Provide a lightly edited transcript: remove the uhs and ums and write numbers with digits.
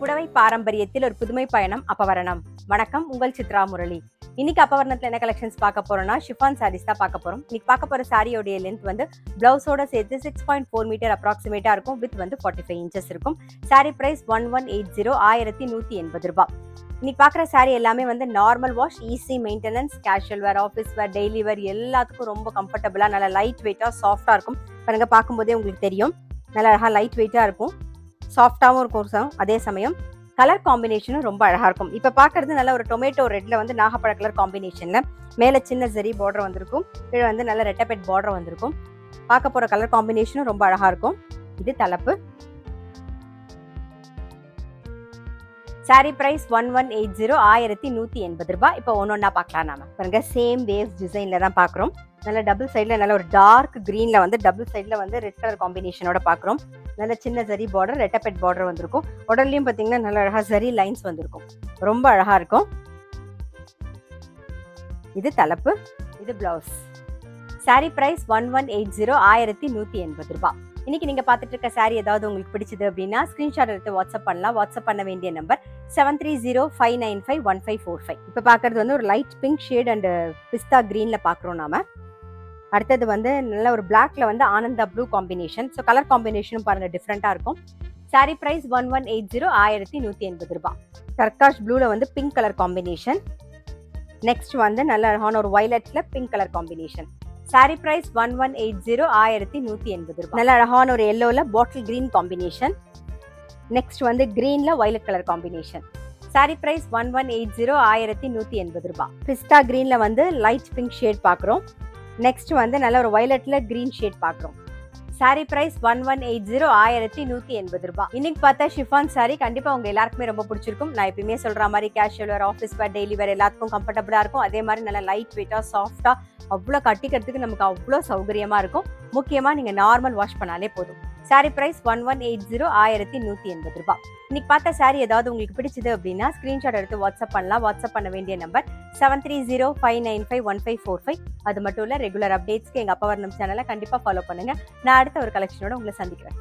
புடவை பாரம்பரியத்தில் ஒரு புதுமை பயணம் அப்பவரணம். வணக்கம், உங்கள் சித்ரா முரளி. இன்னைக்கு அப்பவரணத்துல என்ன கலெக்ஷன்ஸ் பார்க்க போறோம்னா ஷிஃபான் சாரீஸ் தான் பார்க்க போறோம். இன்னைக்கு பார்க்க போற சாரியோடைய லென்த் வந்து பிளவுஸோட சேர்த்து 6.4 மீட்டர் அப்ராக்சிமேட்டா இருக்கும். வித் வந்து 45 இன்ச்சஸ் இருக்கும். சாரி பிரைஸ் 1180, 1180 ரூபாய். இன்னைக்கு பார்க்குற சாரி எல்லாமே வந்து normal wash, easy maintenance, casual வேர், ஆஃபீஸ் வேர், டெய்லி வேர் எல்லாத்துக்கும் ரொம்ப கம்ஃபர்டபுளாக நல்லா லைட் வெயிட்டாக சாஃப்டாக இருக்கும். பாருங்க, பார்க்கும்போதே உங்களுக்கு தெரியும் நல்லா அழகாக லைட் வெயிட்டாக இருக்கும், சாஃப்டாகவும் இருக்கும். அதே சமயம் கலர் காம்பினேஷனும் ரொம்ப அழகாக இருக்கும். இப்போ பார்க்கறது நல்ல ஒரு டொமேட்டோ ரெட்ல வந்து நாகப்பழ கலர் காம்பினேஷனில் மேலே சின்ன ஜரி பார்டர் வந்திருக்கும், கீழே வந்து நல்ல ரெட்டப்பெட் பார்டர் வந்திருக்கும். பார்க்க போகிற கலர் காம்பினேஷனும் ரொம்ப அழகாக இருக்கும். இது தலைப்பு. சாரி பிரைஸ் 1180, 1180 ரூபாய். இப்போ ஒன்னொன்னா பார்க்கலாம். நாம பாருங்க, சேம் வேவ்ஸ் டிசைன்ல தான் பார்க்குறோம். நல்ல டபுள் சைட்ல நல்ல ஒரு டார்க் கிரீன்ல வந்து டபுள் சைட்ல வந்து ரெட் கலர் காம்பினேஷனோட பார்க்குறோம். நல்ல சின்ன ஜரி பார்டர், ரெட்டப்பெட் பார்டர் வந்திருக்கும். உடல்லையும் பார்த்தீங்கன்னா நல்ல அழகா ஜரி லைன்ஸ் வந்திருக்கும். ரொம்ப அழகா இருக்கும். இது தலைப்பு, இது பிளவுஸ். சாரி பிரைஸ் 1180, 1180 ரூபாய். இன்னைக்கு நீங்க பார்த்துட்டு இருக்க சாரி ஏதாவது உங்களுக்கு பிடிச்சது அப்படின்னா ஸ்கிரீன்ஷாட் எடுத்து வாட்ஸ்அப் பண்ணலாம். வாட்ஸ்அப் பண்ண வேண்டிய நம்பர் 7305951545. இப்போ பார்க்கறது வந்து ஒரு light pink shade and pista கிரீன்ல பார்க்குறோம் நாம. அடுத்தது வந்து நல்ல ஒரு பிளாக்ல வந்து ஆனந்தா ப்ளூ காம்பினேஷன். ஸோ கலர் காம்பினேஷனும் பாருங்க டிஃப்ரெண்டா இருக்கும். சாரி பிரைஸ் 1180, 1180 ரூபாய். டர்காஷ் ப்ளூல வந்து பிங்க் கலர் காம்பினேஷன். நெக்ஸ்ட் வந்து நல்ல அழகான ஒரு வயலட்ல pink colour combination. Sari price 1180, 1180 ரூபாய். நல்ல அழகான ஒரு எல்லோல பாட்டில் கிரீன் காம்பினேஷன். நெக்ஸ்ட் வந்து கிரீன்ல violet colour combination. Sari price 1180, 1180 ரூபாய். பிஸ்தா கிரீன்ல வந்து லைட் பிங்க் ஷேட் பார்க்குறோம். நெக்ஸ்ட் வந்து நல்ல ஒரு வயலட்ல கிரீன் ஷேட் பார்க்குறோம். சாரி பிரைஸ் 1180, 1180 ரூபாய். இன்னைக்கு பார்த்தா ஷிஃபான் சாரி கண்டிப்பா உங்க எல்லாருக்குமே ரொம்ப பிடிச்சிருக்கும். நான் எப்பயுமே சொல்ற மாதிரி கேஷுவல் வேர், ஆஃபீஸ் வேர், டெய்லி வேர் எல்லாத்துக்கும் கம்ஃபர்டபுளா இருக்கும். அதே மாதிரி நல்ல லைட் வெயிட்டா சாஃப்டா அவ்வளோ கட்டிக்கிறதுக்கு நமக்கு அவ்வளோ சௌகரியமா இருக்கும். முக்கியமா நீங்க நார்மல் வாஷ் பண்ணாலே போதும். சாரி பிரைஸ் 1180, 1180 ரூபாய். இன்னைக்கு பார்த்த சாரி ஏதாவது உங்களுக்கு பிடிச்சது அப்படின்னா ஸ்கிரீன்ஷாட் எடுத்து வாட்ஸ்அப் பண்ணலாம். வாட்ஸ்அப் பண்ண வேண்டிய நம்பர் 7305951545. அது மட்டும் இல்ல, ரெகுலர் அப்டேட்ஸ்க்கு எங்க அப்பவரணம் சேனலை கண்டிப்பா ஃபாலோ பண்ணுங்க. நான் அடுத்த ஒரு கலெக்ஷனோட உங்களை சந்திக்கிறேன்.